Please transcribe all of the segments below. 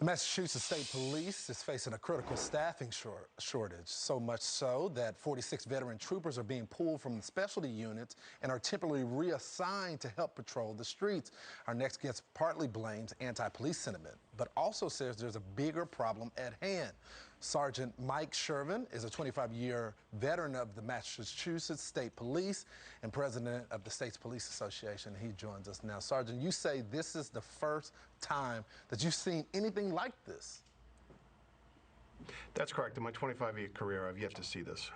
The Massachusetts State Police is facing a critical staffing shortage, so much so that 46 veteran troopers are being pulled from the specialty units and are temporarily reassigned to help patrol the streets. Our next guest partly blames anti-police sentiment, but also says there's a bigger problem at hand. Sergeant Mike Cherven is a 25-year veteran of the Massachusetts State Police and president of the State's Police Association. He joins us now. Sergeant, you say this is the first time that you've seen anything like this. That's correct. In my 25-year career, I've yet to see this.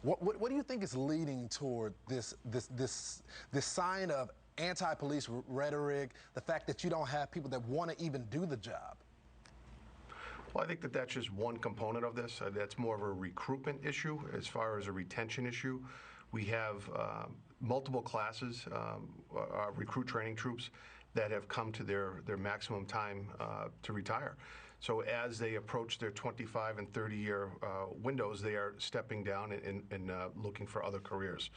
What do you think is leading toward this sign of anti-police rhetoric, the fact that you don't have people that want to even do the job? Well, I think that that's just one component of this. That's more of a recruitment issue as far as a retention issue. We have multiple classes, recruit training troops that have come to their maximum time to retire. So as they approach their 25 and 30-year windows, they are stepping down and looking for other careers.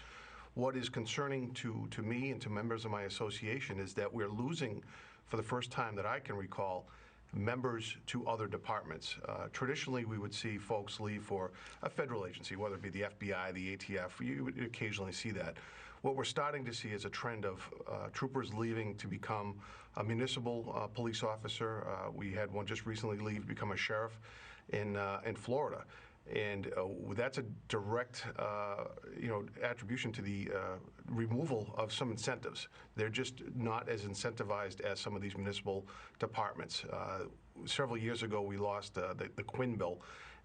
What is concerning to me and to members of my association is that we're losing, for the first time that I can recall, members to other departments. Traditionally, we would see folks leave for a federal agency, whether it be the FBI, the ATF. You would occasionally see that. What we're starting to see is a trend of troopers leaving to become a municipal police officer. We had one just recently leave to become a sheriff in Florida. And that's a direct, attribution to the removal of some incentives. They're just not as incentivized as some of these municipal departments. Several years ago, we lost the Quinn bill,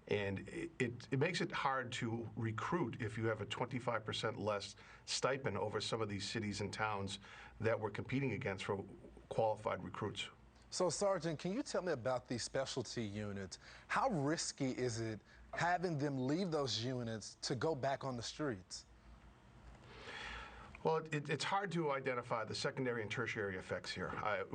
and it makes it hard to recruit if you have a 25% less stipend over some of these cities and towns that we're competing against for qualified recruits. So, Sergeant, can you tell me about these specialty units? How risky is it having them leave those units to go back on the streets? Well, it's hard to identify the secondary and tertiary effects here.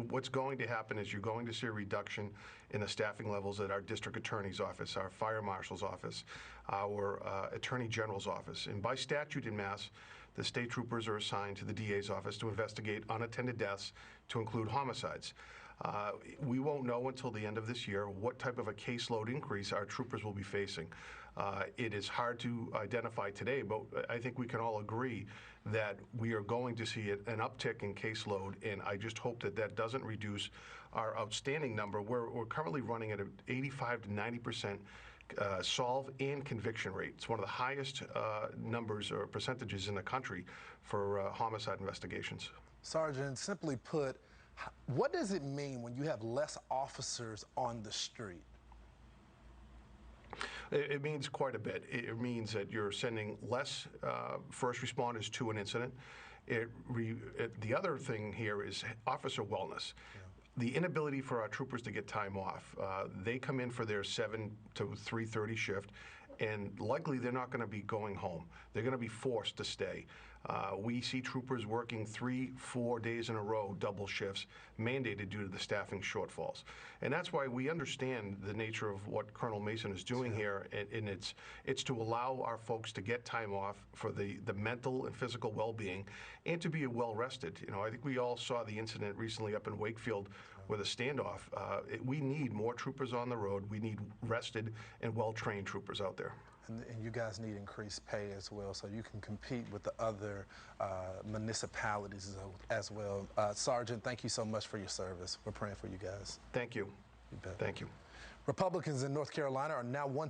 What's going to happen is you're going to see a reduction in the staffing levels at our district attorney's office, our fire marshal's office, our attorney general's office. And by statute in Mass, the state troopers are assigned to the DA's office to investigate unattended deaths, to include homicides. We won't know until the end of this year what type of a caseload increase our troopers will be facing. It is hard to identify today, but I think we can all agree that we are going to see an uptick in caseload, and I just hope that that doesn't reduce our outstanding number. We're currently running at an 85 to 90% solve and conviction rate. It's one of the highest numbers or percentages in the country for homicide investigations. Sergeant, simply put, what does it mean when you have less officers on the street? It means quite a bit. It means that you're sending less first responders to an incident. The other thing here is officer wellness. Yeah. The inability for our troopers to get time off. They come in for their 7 to 3:30 shift, and likely they're not going to be going home. They're going to be forced to stay. We see troopers working 3-4 days in a row, double shifts, mandated due to the staffing shortfalls. And that's why we understand the nature of what Colonel Mason is doing here, and it's to allow our folks to get time off for the mental and physical well-being, and to be well rested. I think we all saw the incident recently up in Wakefield with a standoff. We need more troopers on the road. We need rested and well-trained troopers out there. And you guys need increased pay as well, so you can compete with the other municipalities as well. Sergeant, thank you so much for your service. We're praying for you guys. Thank you. You bet. Thank you. Republicans in North Carolina are now one